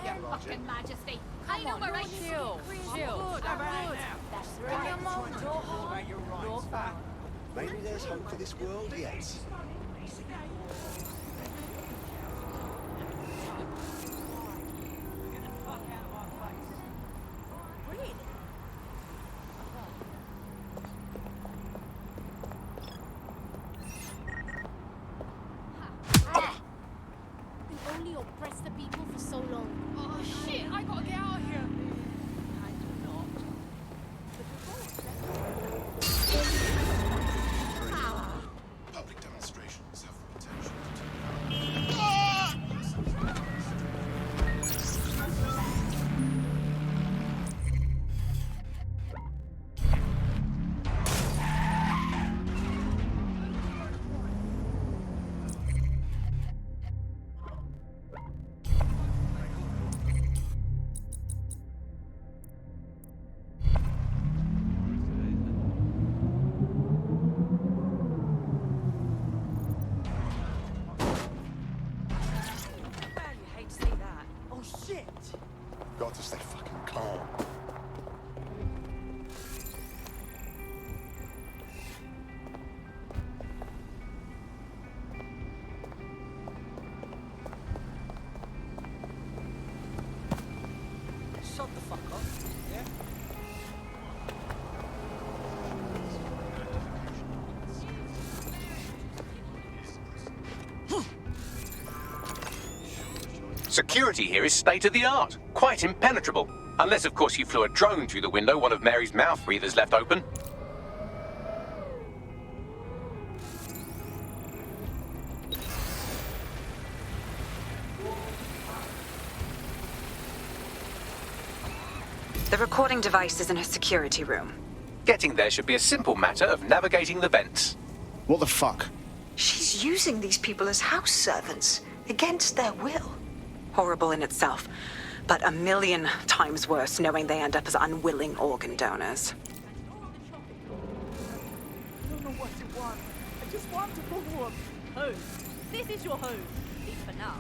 Your fucking majesty. I know where I Chill. Bring your mom. Your fat. Maybe there's hope for this world yet. We only oppressed the people for so long. Oh shit, I gotta get out of here. I do not. Public demonstrations have the potential got to stay fucking calm. Shut the fuck up. Yeah? Security here is state-of-the-art, quite impenetrable. Unless, of course, you flew a drone through the window one of Mary's mouth breathers left open. The recording device is in her security room. Getting there should be a simple matter of navigating the vents. What the fuck? She's using these people as house servants, against their will. Horrible in itself, but a million times worse knowing they end up as unwilling organ donors. I don't know what you want. I just want to go home. Home. This is your home. At least for now.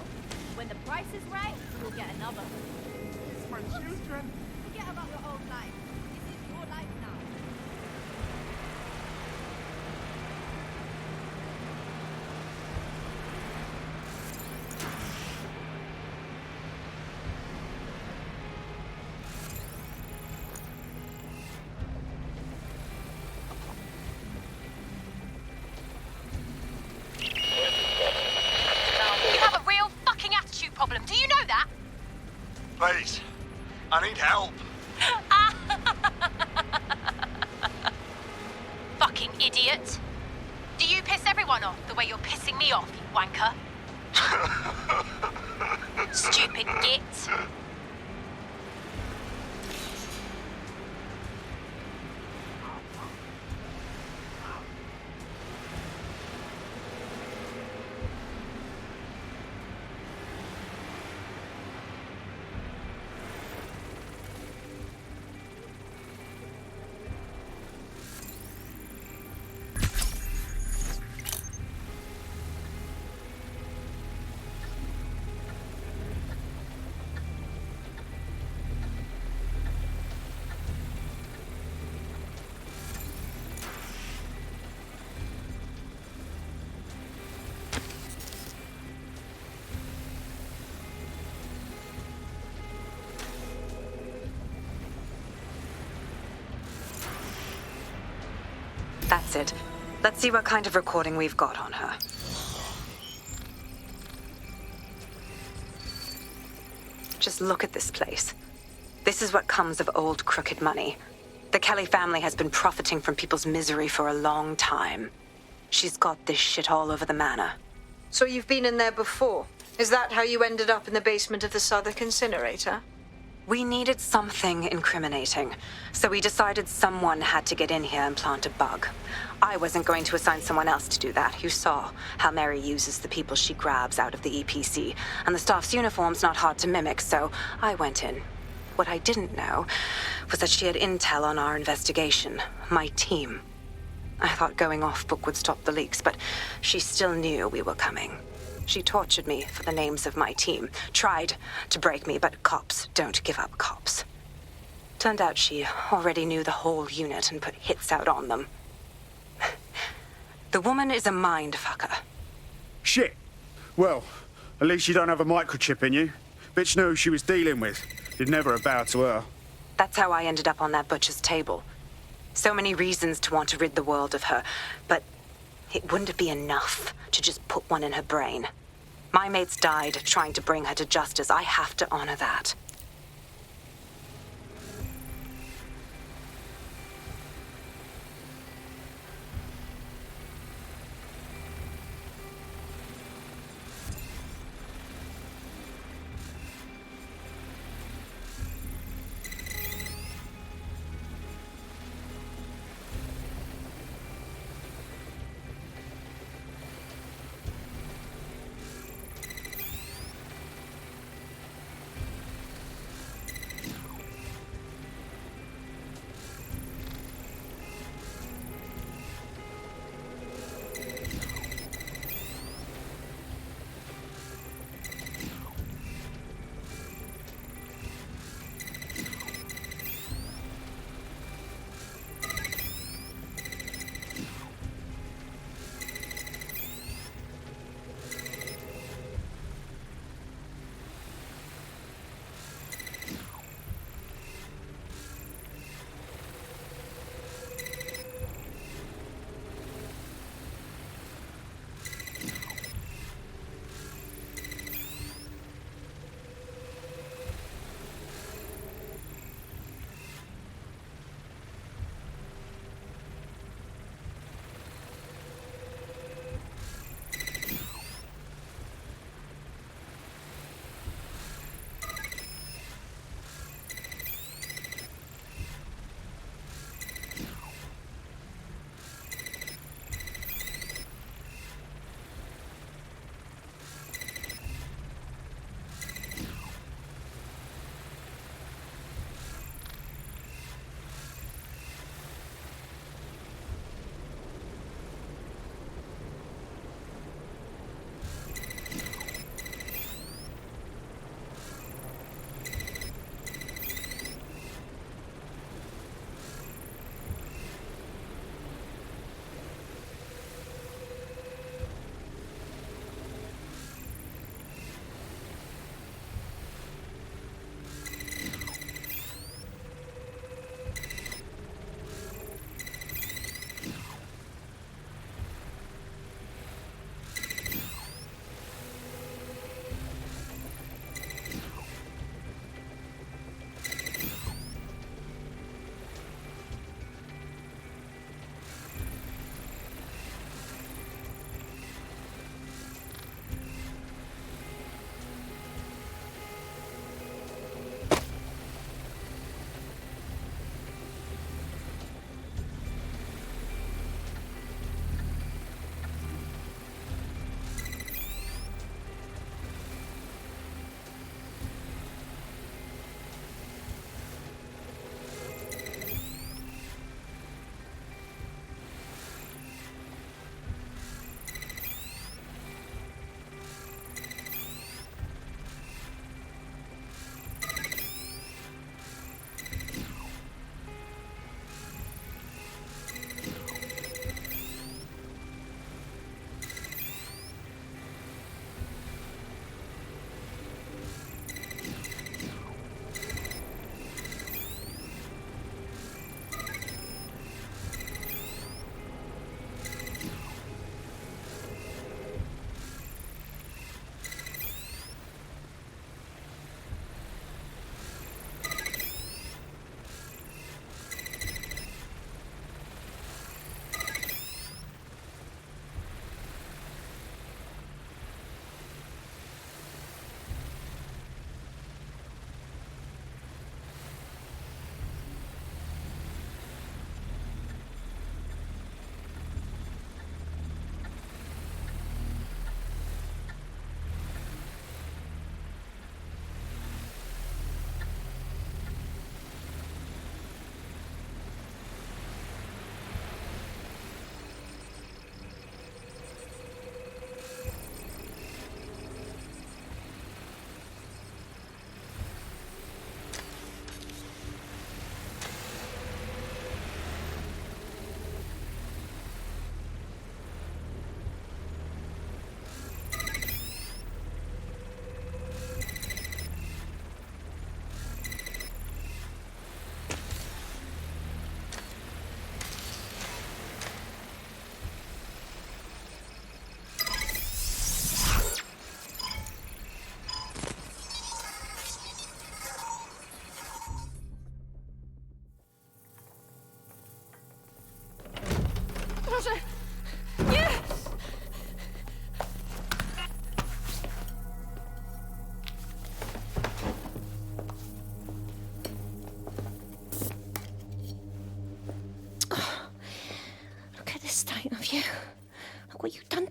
When the price is right, you'll get another. It's my children. Forget about your own life. This is your life now. You have a real fucking attitude problem. Do you know that? Please, I need help. Fucking idiot. Do you piss everyone off the way you're pissing me off, you wanker? Stupid git. That's it. Let's see what kind of recording we've got on her. Just look at this place. This is what comes of old crooked money. The Kelly family has been profiting from people's misery for a long time. She's got this shit all over the manor. So you've been in there before? Is that how you ended up in the basement of the Southwark incinerator? We needed something incriminating, so we decided someone had to get in here and plant a bug. I wasn't going to assign someone else to do that. You saw how Mary uses the people she grabs out of the EPC, and the staff's uniform's not hard to mimic, so I went in. What I didn't know was that she had intel on our investigation, my team. I thought going off book would stop the leaks, but she still knew we were coming. She tortured me for the names of my team. Tried to break me, but cops don't give up cops. Turned out she already knew the whole unit and put hits out on them. The woman is a mind fucker. Shit. Well, at least you don't have a microchip in you. Bitch knew who she was dealing with. You'd never have bowed to her. That's how I ended up on that butcher's table. So many reasons to want to rid the world of her, but it wouldn't be enough to just put one in her brain. My mates died trying to bring her to justice. I have to honor that.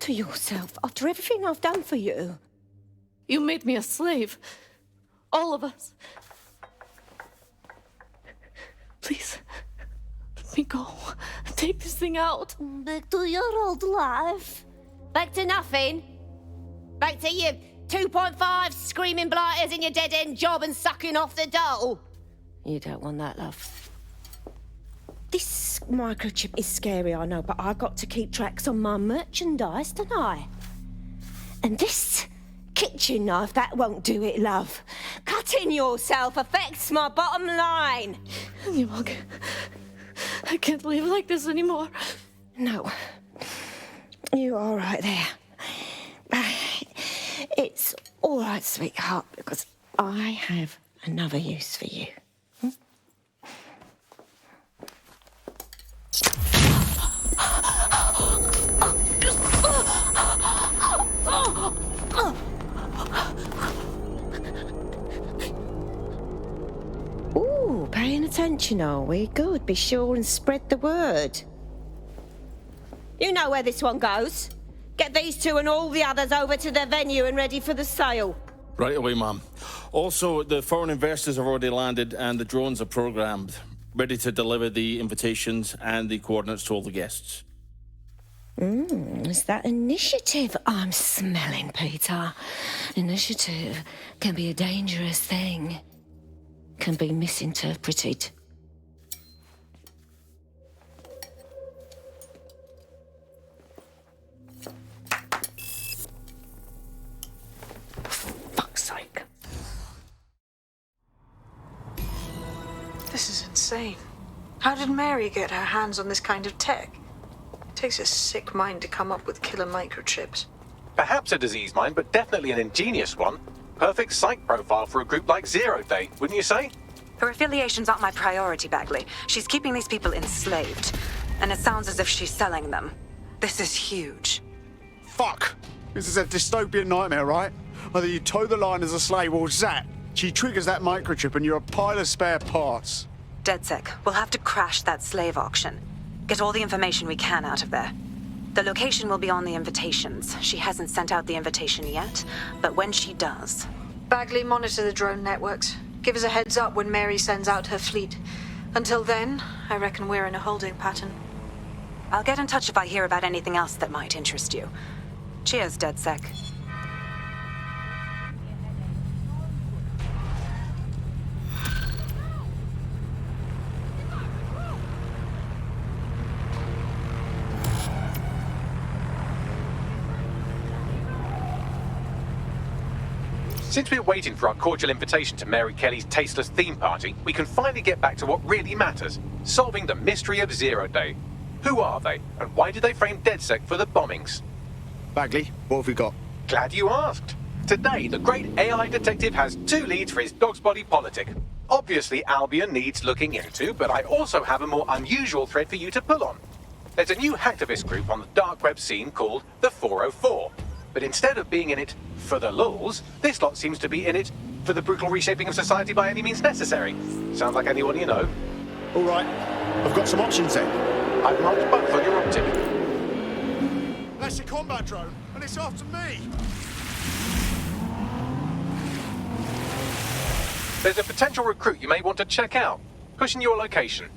to yourself after everything I've done for you? You made me a slave. All of us. Please, let me go. Take this thing out. Back to your old life. Back to nothing. Back to you 2.5 screaming blighters in your dead-end job and sucking off the dole. You don't want that, love. This microchip is scary, I know, but I got to keep tracks on my merchandise, don't I? And this kitchen knife, that won't do it, love. Cutting yourself affects my bottom line. I can't live like this anymore. No. You're all right there. It's all right, sweetheart, because I have another use for you. Ooh, paying attention, are we? Good. Be sure and spread the word. You know where this one goes. Get these two and all the others over to their venue and ready for the sale. Right away, Ma'am. Also, the foreign investors have already landed and the drones are programmed, ready to deliver the invitations and the coordinates to all the guests. Is that initiative I'm smelling, Peter? Initiative can be a dangerous thing. Can be misinterpreted. Fuck's sake. This is insane. How did Mary get her hands on this kind of tech? It takes a sick mind to come up with killer microchips. Perhaps a disease mind, but definitely an ingenious one. Perfect psych profile for a group like Zero Day, wouldn't you say? Her affiliations aren't my priority, Bagley. She's keeping these people enslaved. And it sounds as if she's selling them. This is huge. Fuck! This is a dystopian nightmare, right? Either you toe the line as a slave or zap. She triggers that microchip and you're a pile of spare parts. DedSec, we'll have to crash that slave auction. Get all the information we can out of there. The location will be on the invitations. She hasn't sent out the invitation yet, but when she does... Bagley, monitor the drone networks. Give us a heads up when Mary sends out her fleet. Until then, I reckon we're in a holding pattern. I'll get in touch if I hear about anything else that might interest you. Cheers, DedSec. Since we're waiting for our cordial invitation to Mary Kelly's tasteless theme party, we can finally get back to what really matters, solving the mystery of Zero Day. Who are they, and why did they frame DedSec for the bombings? Bagley, what have we got? Glad you asked. Today, the great AI detective has 2 leads for his dog's body politic. Obviously, Albion needs looking into, but I also have a more unusual thread for you to pull on. There's a new hacktivist group on the dark web scene called the 404. But instead of being in it for the lulz, this lot seems to be in it for the brutal reshaping of society by any means necessary. Sounds like anyone you know. All right, I've got some options then. I've marked both on your op tip. That's a combat drone, and it's after me. There's a potential recruit you may want to check out. Pushing your location.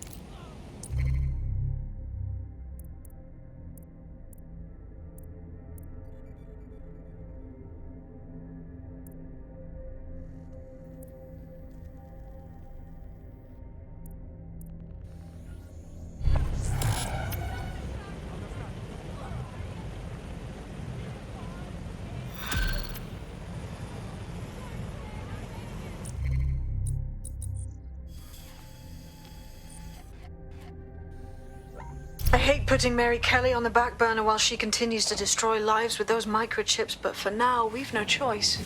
I hate putting Mary Kelly on the back burner while she continues to destroy lives with those microchips, but for now, we've no choice.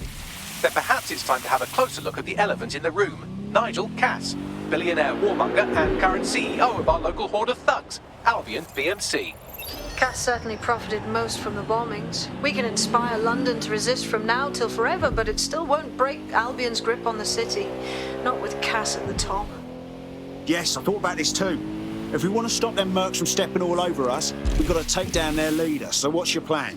Then perhaps it's time to have a closer look at the elephant in the room. Nigel Cass, billionaire warmonger and current CEO of our local horde of thugs, Albion BMC. Cass certainly profited most from the bombings. We can inspire London to resist from now till forever, but it still won't break Albion's grip on the city. Not with Cass at the top. Yes, I thought about this too. If we want to stop them mercs from stepping all over us, we've got to take down their leader. So what's your plan?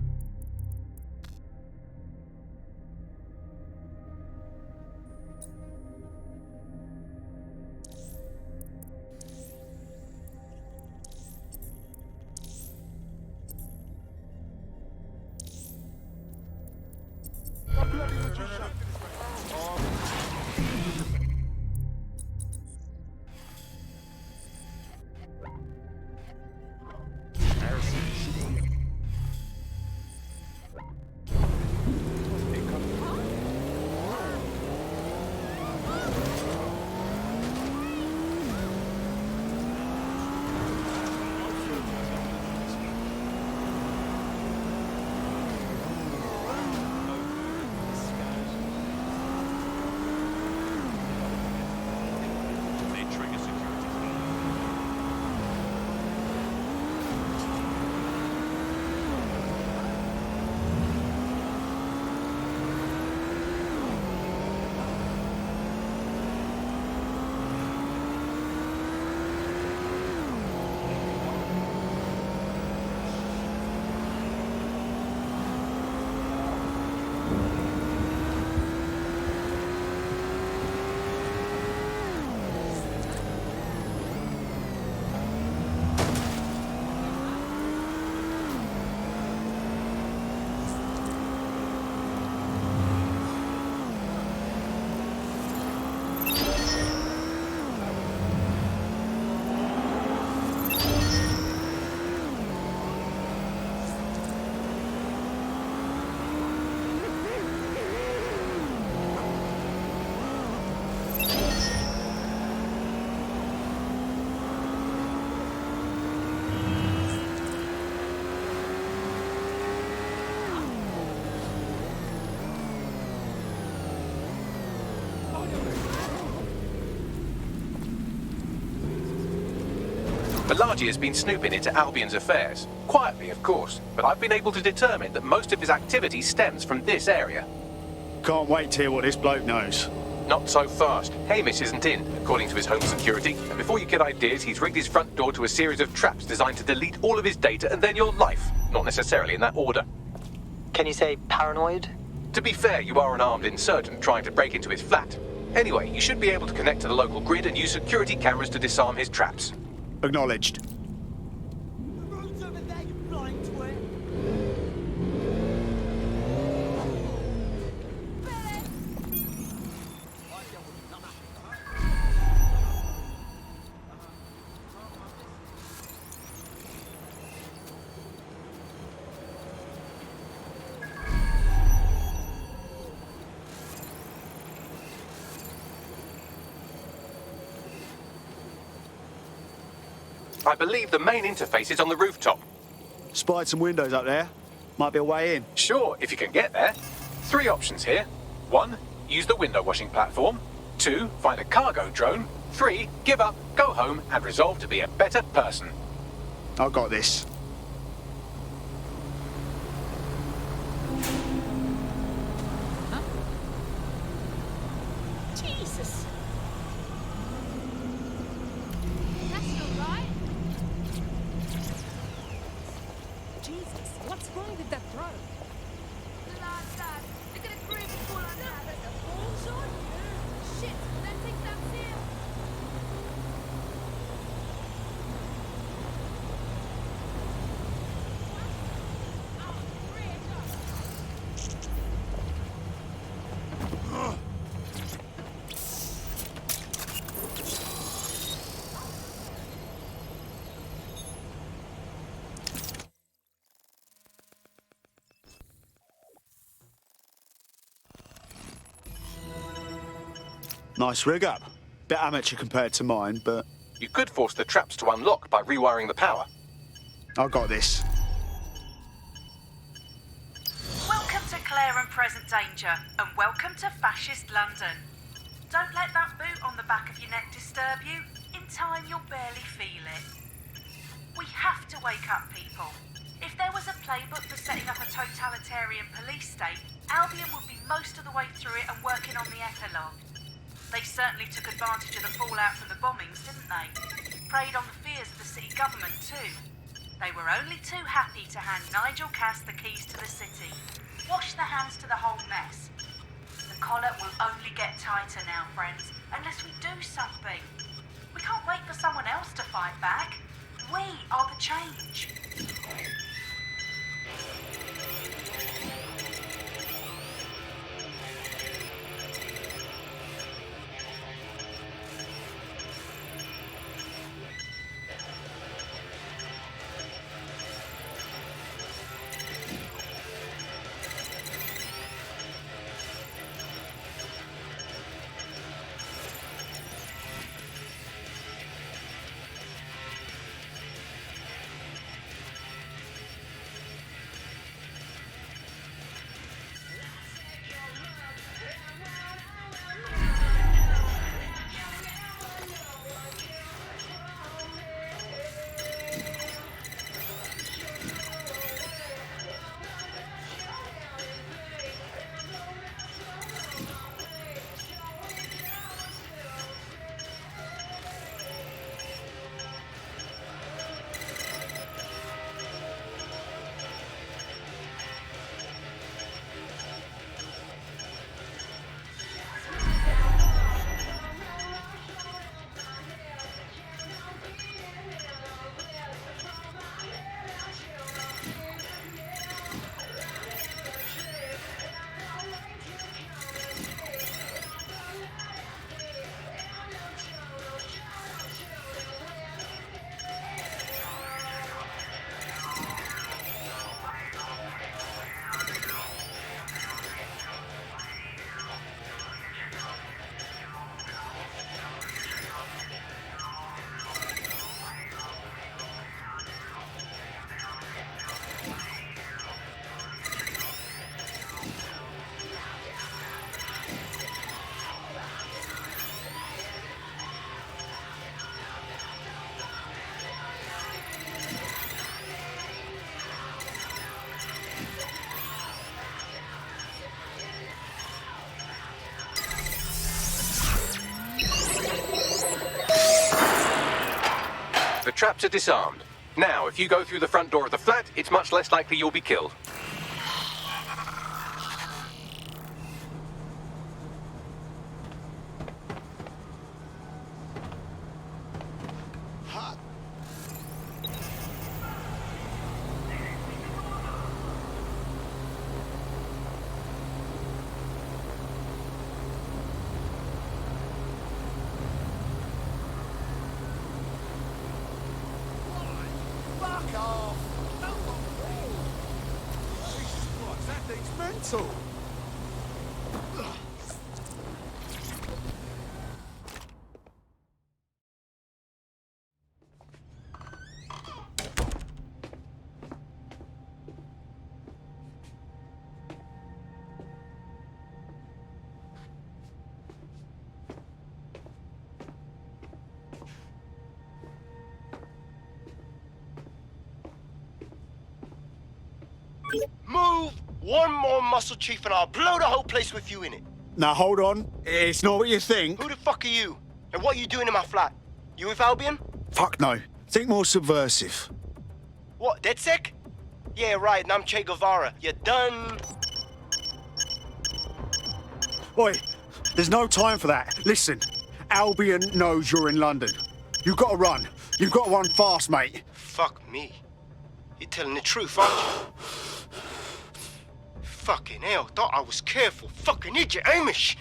Argy has been snooping into Albion's affairs. Quietly, of course, but I've been able to determine that most of his activity stems from this area. Can't wait to hear what this bloke knows. Not so fast. Hamish isn't in, according to his home security, and before you get ideas, he's rigged his front door to a series of traps designed to delete all of his data and then your life. Not necessarily in that order. Can you say paranoid? To be fair, you are an armed insurgent trying to break into his flat. Anyway, you should be able to connect to the local grid and use security cameras to disarm his traps. Acknowledged. I believe the main interface is on the rooftop. Spied some windows up there. Might be a way in. Sure, if you can get there. 3 options here. 1, use the window washing platform. 2, find a cargo drone. 3, give up, go home, and resolve to be a better person. I got this. Jesus. That's not right. Jesus, what's wrong with that drone? Look at a group full on that. There's a balls on? Shit, that thing's down here. Nice rig up. Bit amateur compared to mine, but You could force the traps to unlock by rewiring the power. I got this. Welcome to Claire and Present Danger, and welcome to Fascist London. Don't let that boot on the back of your neck disturb you. In time, you'll barely feel it. We have to wake up, people. If there was a playbook for setting up a totalitarian police state, Albion would be most of the way through it and working on the epilogue. They certainly took advantage of the fallout from the bombings, didn't they? Preyed on the fears of the city government, too. They were only too happy to hand Nigel Cass the keys to the city. Wash their hands to the whole mess. The collar will only get tighter now, friends, unless we do something. We can't wait for someone else to fight back. We are the change. traps are disarmed. Now, if you go through the front door of the flat, it's much less likely you'll be killed. Mental. Move one more muscle, Chief, and I'll blow the whole place with you in it. Now hold on. It's not what you think. Who the fuck are you? And what are you doing in my flat? You with Albion? Fuck no. Think more subversive. What, DedSec? Yeah, right, and I'm Che Guevara. You done? Oi, there's no time for that. Listen, Albion knows you're in London. You've got to run. You've got to run fast, mate. Fuck me. You're telling the truth, aren't you? Fucking hell, thought I was careful. Fucking idiot, Amish.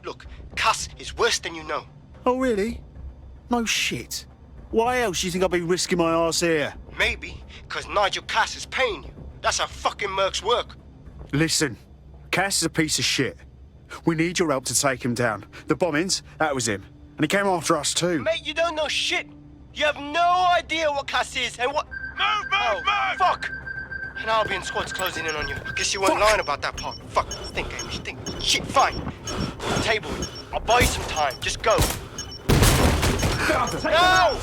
Look, Cass is worse than you know. Oh, really? No shit. Why else do you think I'll be risking my arse here? Maybe, because Nigel Cass is paying you. That's how fucking mercs work. Listen, Cass is a piece of shit. We need your help to take him down. The bombings, that was him. And he came after us too. Mate, you don't know shit. You have no idea what Cass is and what... Move! Fuck! An Albion squad's closing in on you. I guess you weren't lying about that part. Fuck, think, Amish, think. Shit, fine. Table, I'll buy you some time. Just go. No!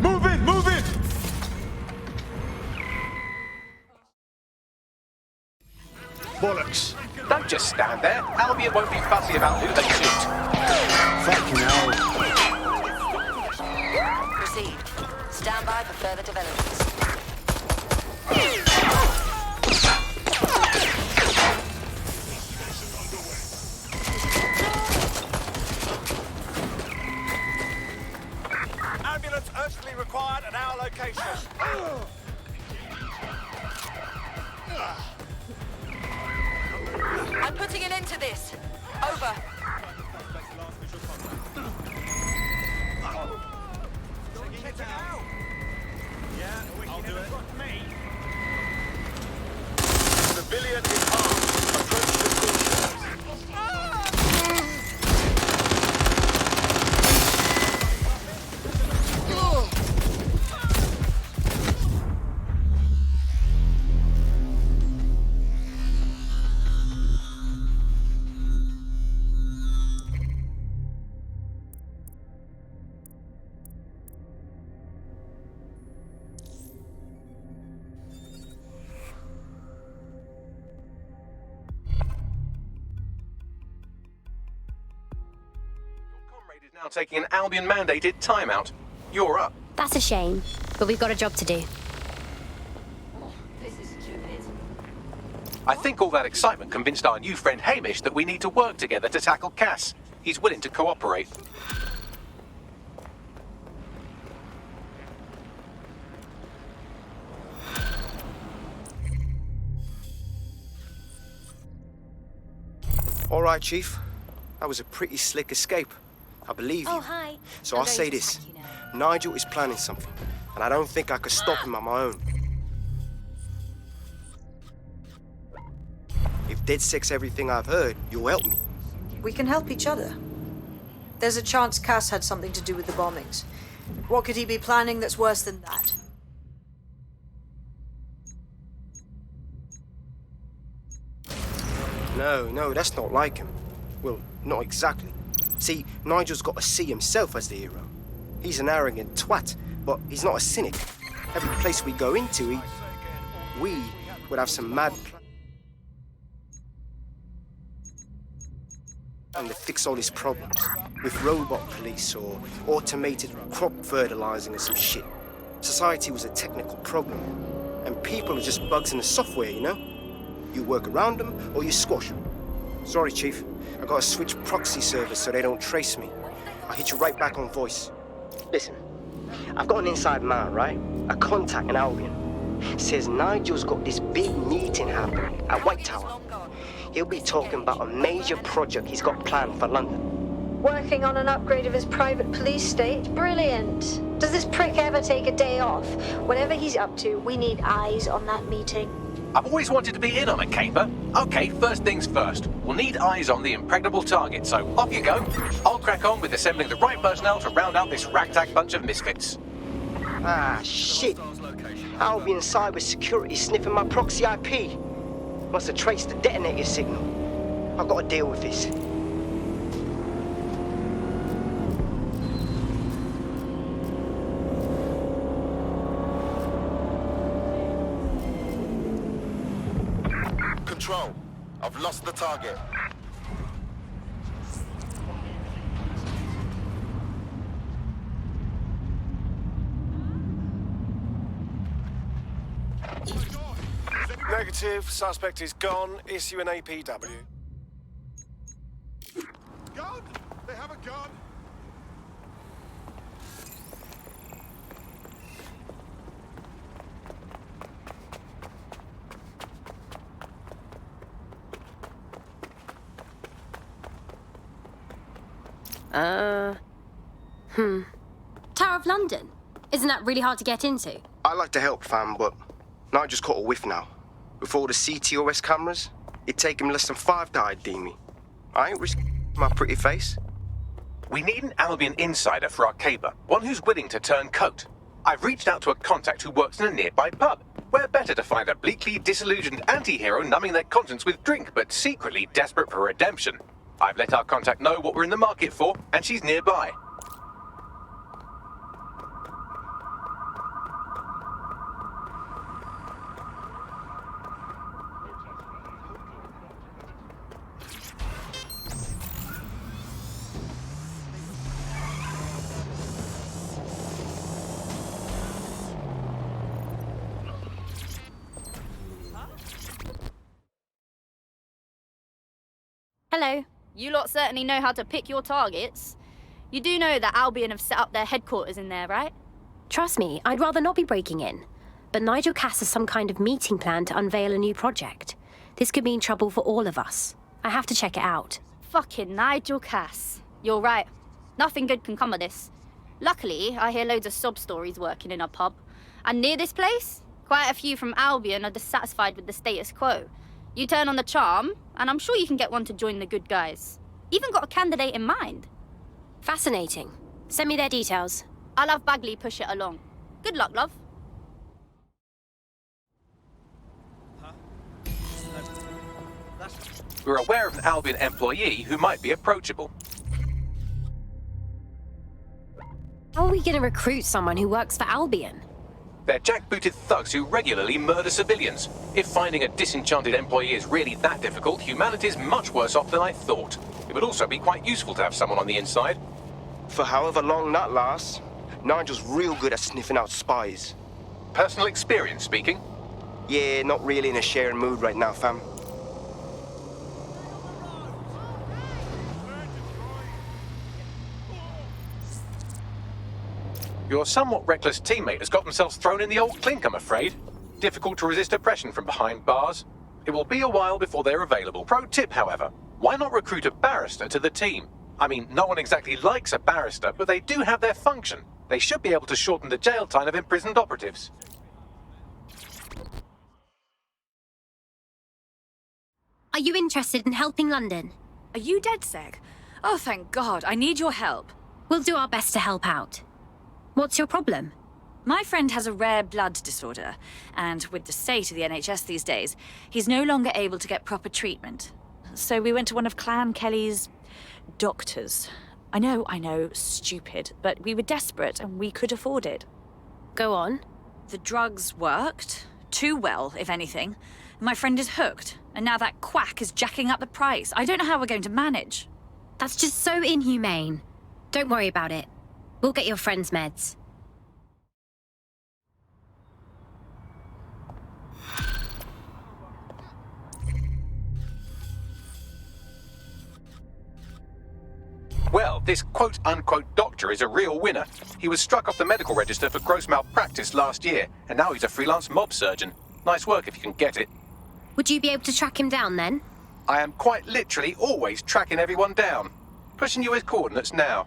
Move it! Bollocks. Don't just stand there. Albion won't be fussy about who they shoot. Fucking hell. Proceed. Stand by for further developments. Ambulance urgently required at our location. I'm putting an end to this. Over. Yeah, I'll do it. Civilian in arms. Approach the Now taking an Albion-mandated timeout. You're up. That's a shame, but we've got a job to do. This is stupid. I think all that excitement convinced our new friend Hamish that we need to work together to tackle Cass. He's willing to cooperate. All right, Chief. That was a pretty slick escape. I believe you. Oh, hi. So I'll say this. Nigel is planning something, and I don't think I could stop him on my own. If DedSec's everything I've heard, you'll help me. We can help each other. There's a chance Cass had something to do with the bombings. What could he be planning that's worse than that? No, that's not like him. Well, not exactly. See, Nigel's got to see himself as the hero. He's an arrogant twat, but he's not a cynic. Every place we go into, we would have some mad plan to fix all his problems with robot police or automated crop fertilizing or some shit. Society was a technical problem, and people are just bugs in the software, you know? You work around them or you squash them. Sorry, Chief. I gotta switch proxy servers so they don't trace me. I'll hit you right back on voice. Listen, I've got an inside man, right? A contact in Albion. Says Nigel's got this big meeting happening at White Tower. He'll be talking about a major project he's got planned for London. Working on an upgrade of his private police state? Brilliant. Does this prick ever take a day off? Whatever he's up to, we need eyes on that meeting. I've always wanted to be in on a caper. Okay, first things first. We'll need eyes on the impregnable target, so off you go. I'll crack on with assembling the right personnel to round out this ragtag bunch of misfits. Ah, shit. Albion cyber security sniffing my proxy IP. Must have traced the detonator signal. I've got to deal with this. Control. I've lost the target. Negative. Suspect is gone. Issue an APW. Gun! They have a gun! Tower of London? Isn't that really hard to get into? I like to help, fam, but Nigel's caught a whiff now. With all the CTOS cameras, it'd take him less than 5 to ID me. I ain't risking my pretty face. We need an Albion insider for our caper, one who's willing to turn coat. I've reached out to a contact who works in a nearby pub. Where better to find a bleakly disillusioned anti-hero numbing their conscience with drink, but secretly desperate for redemption. I've let our contact know what we're in the market for, and she's nearby. Hello. You lot certainly know how to pick your targets. You do know that Albion have set up their headquarters in there, right? Trust me, I'd rather not be breaking in. But Nigel Cass has some kind of meeting plan to unveil a new project. This could mean trouble for all of us. I have to check it out. Fucking Nigel Cass. You're right. Nothing good can come of this. Luckily, I hear loads of sob stories working in a pub. And near this place, quite a few from Albion are dissatisfied with the status quo. You turn on the charm, and I'm sure you can get one to join the good guys. Even got a candidate in mind. Fascinating. Send me their details. I'll have Bagley push it along. Good luck, love. We're aware of an Albion employee who might be approachable. How are we going to recruit someone who works for Albion? They're jackbooted thugs who regularly murder civilians. If finding a disenchanted employee is really that difficult, humanity's much worse off than I thought. It would also be quite useful to have someone on the inside. For however long that lasts, Nigel's real good at sniffing out spies. Personal experience speaking? Yeah, not really in a sharing mood right now, fam. Your somewhat reckless teammate has got themselves thrown in the old clink, I'm afraid. Difficult to resist oppression from behind bars. It will be a while before they're available. Pro tip, however, why not recruit a barrister to the team? I mean, no one exactly likes a barrister, but they do have their function. They should be able to shorten the jail time of imprisoned operatives. Are you interested in helping London? Are you DedSec? Oh, thank God. I need your help. We'll do our best to help out. What's your problem? My friend has a rare blood disorder, and with the state of the NHS these days, he's no longer able to get proper treatment. So we went to one of Clan Kelly's doctors. I know, stupid, but we were desperate and we could afford it. Go on. The drugs worked. Too well, if anything. My friend is hooked, and now that quack is jacking up the price. I don't know how we're going to manage. That's just so inhumane. Don't worry about it. We'll get your friend's meds. Well, this quote-unquote doctor is a real winner. He was struck off the medical register for gross malpractice last year, and now he's a freelance mob surgeon. Nice work if you can get it. Would you be able to track him down then? I am quite literally always tracking everyone down. Pushing you his coordinates now.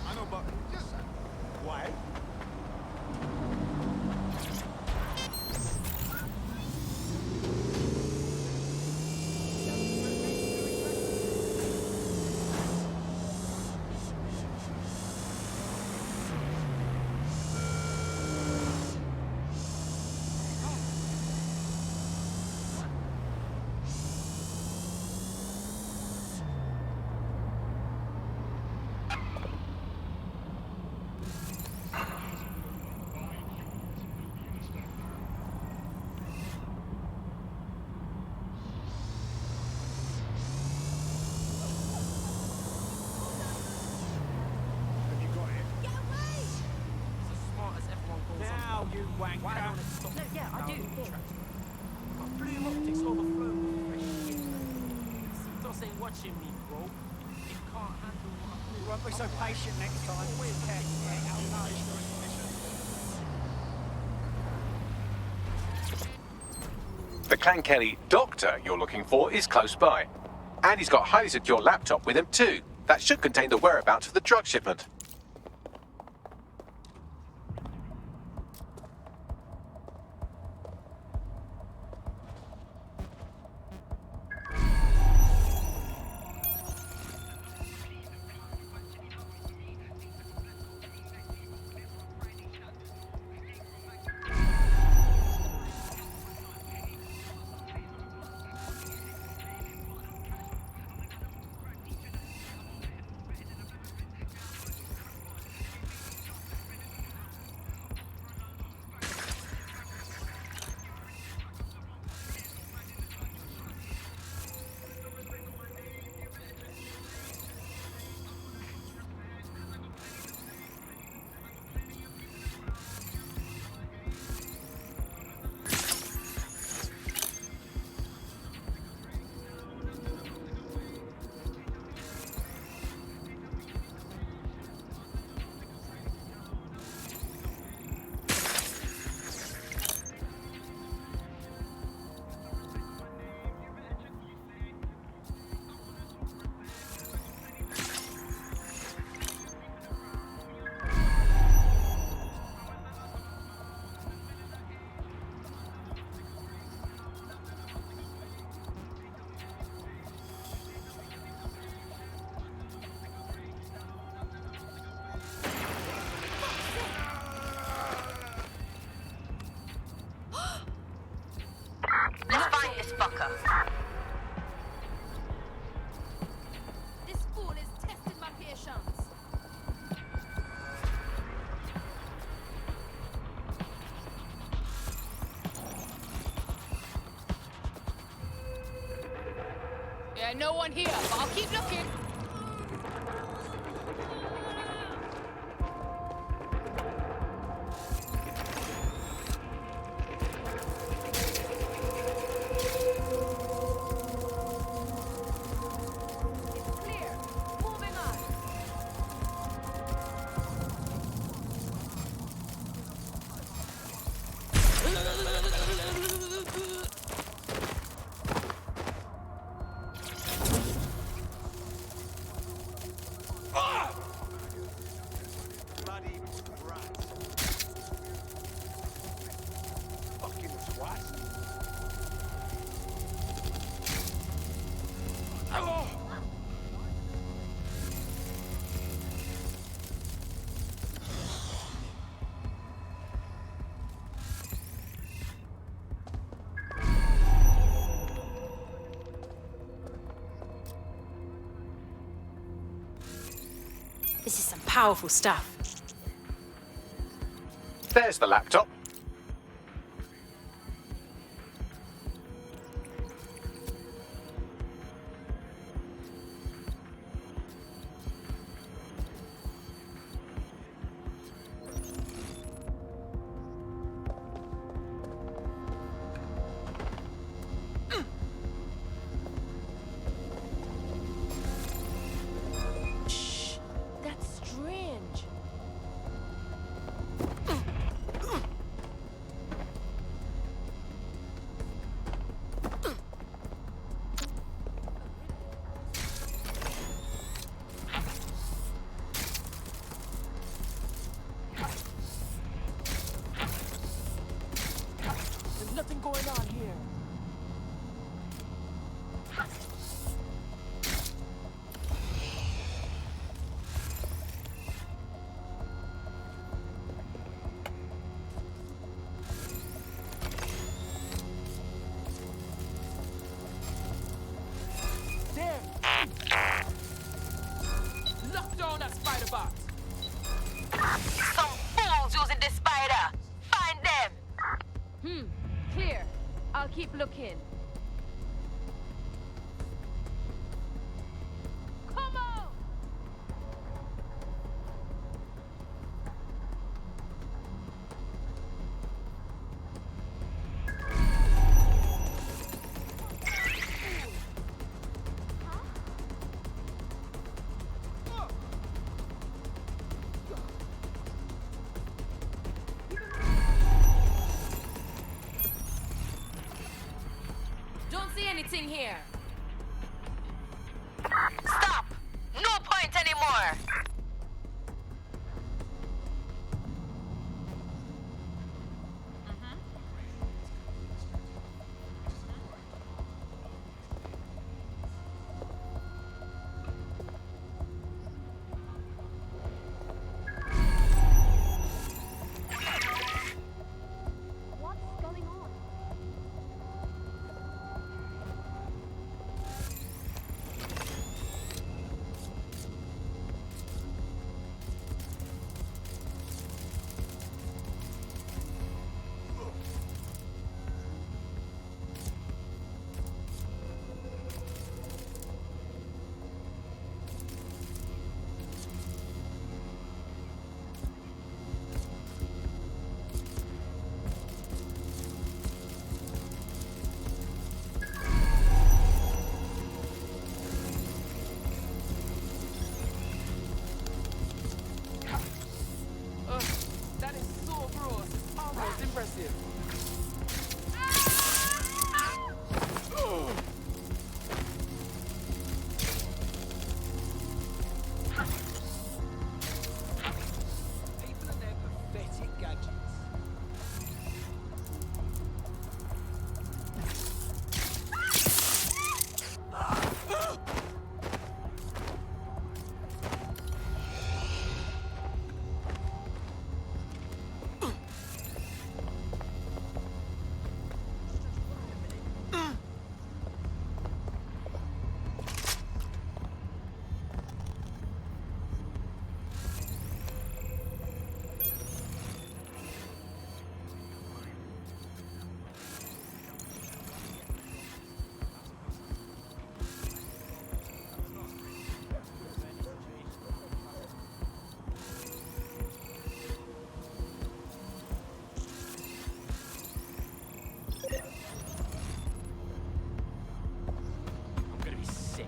I know, but just why? Now, you wanker. No, yeah, I do. Blue optics overflow. Just ain't watching me, bro. You can't handle what I'm doing. You won't be so patient next time. The Clan Kelly doctor you're looking for is close by. And he's got a highly secure laptop with him too. That should contain the whereabouts of the drug shipment. Let's find this fucker. This fool is testing my patience. Yeah, no one here, but I'll keep looking. This is some powerful stuff. There's the laptop. That's strange. There's nothing going on here. Damn! Lock down that spider box! Some fools using this spider! Find them! Clear. I'll keep looking. Come on! Don't see anything here. Stop! No point anymore! What's going on? That is so gross. It's almost impressive. People and their pathetic gadgets. I'm gonna be sick.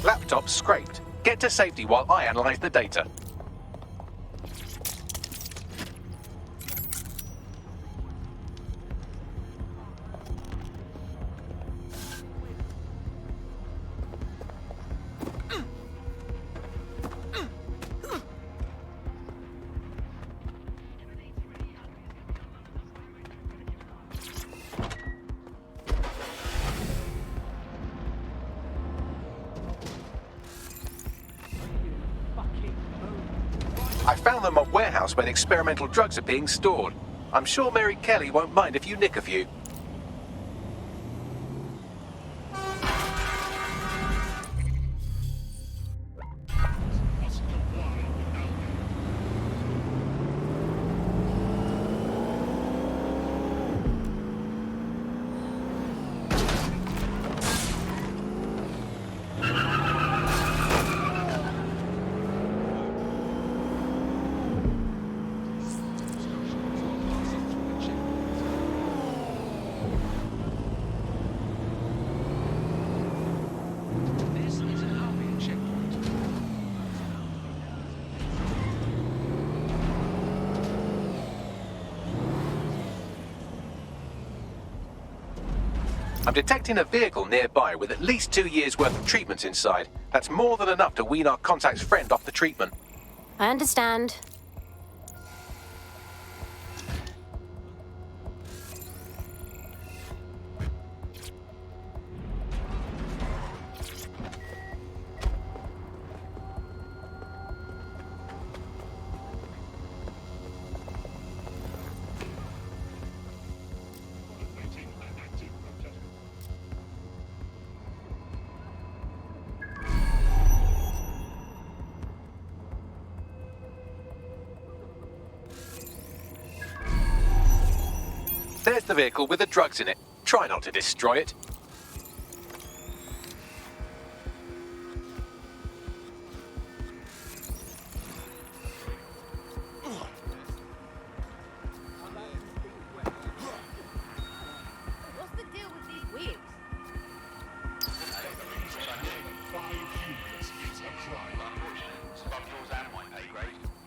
Laptop scraped. Get to safety while I analyze the data. I found them at a warehouse where the experimental drugs are being stored. I'm sure Mary Kelly won't mind if you nick a few. I'm detecting a vehicle nearby with at least 2 years' worth of treatments inside. That's more than enough to wean our contact's friend off the treatment. I understand. There's the vehicle with the drugs in it. Try not to destroy it. What's the deal with these wigs?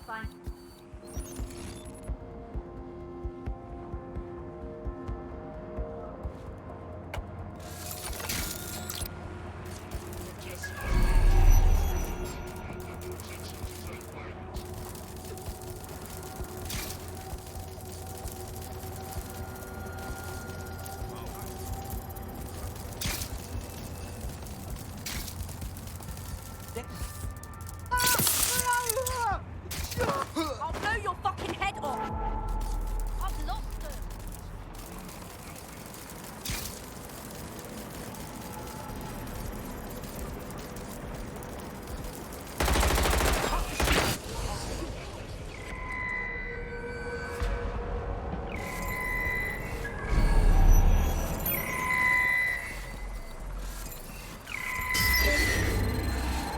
Fine. I'll blow your fucking head off! I've lost them!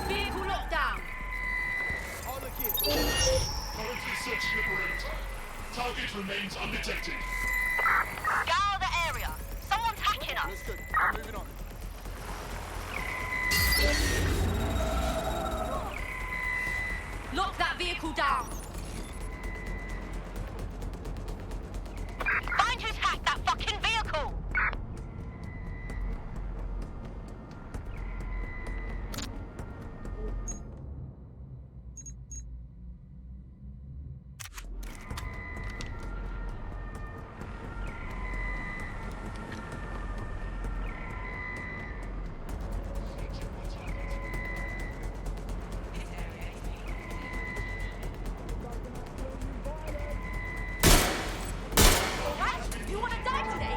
Vehicle lockdown! Currently searching the perimeter. Target remains undetected. Scour the area. Someone's hacking us. That's good. I'm moving on. Lock that vehicle down! Find who's hacked that fucking vehicle. You wanna die today?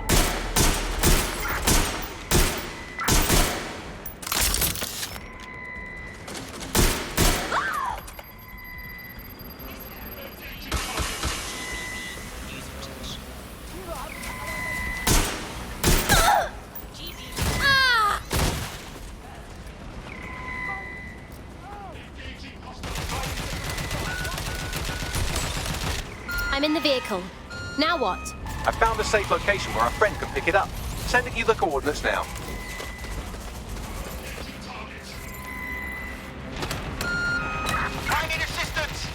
I'm in the vehicle. Now what? I found a safe location where our friend can pick it up. Sending you the coordinates now. I need assistance!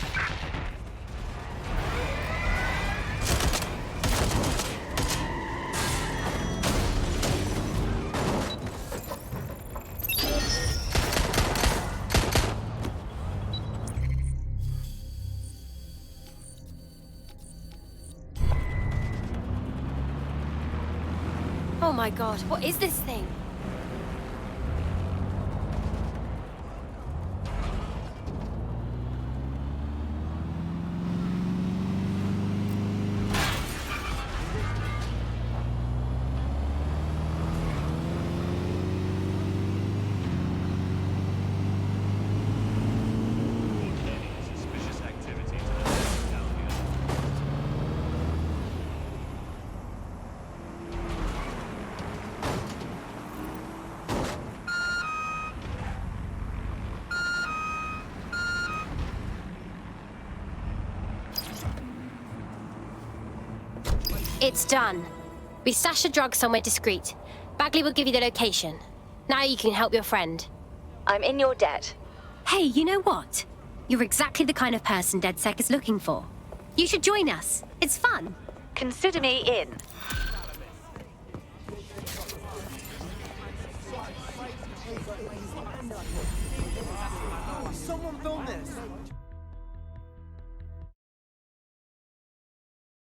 Oh my god, what is this thing? It's done. We stashed the drugs somewhere discreet. Bagley will give you the location. Now you can help your friend. I'm in your debt. Hey, you know what? You're exactly the kind of person DedSec is looking for. You should join us. It's fun. Consider me in. Someone film this.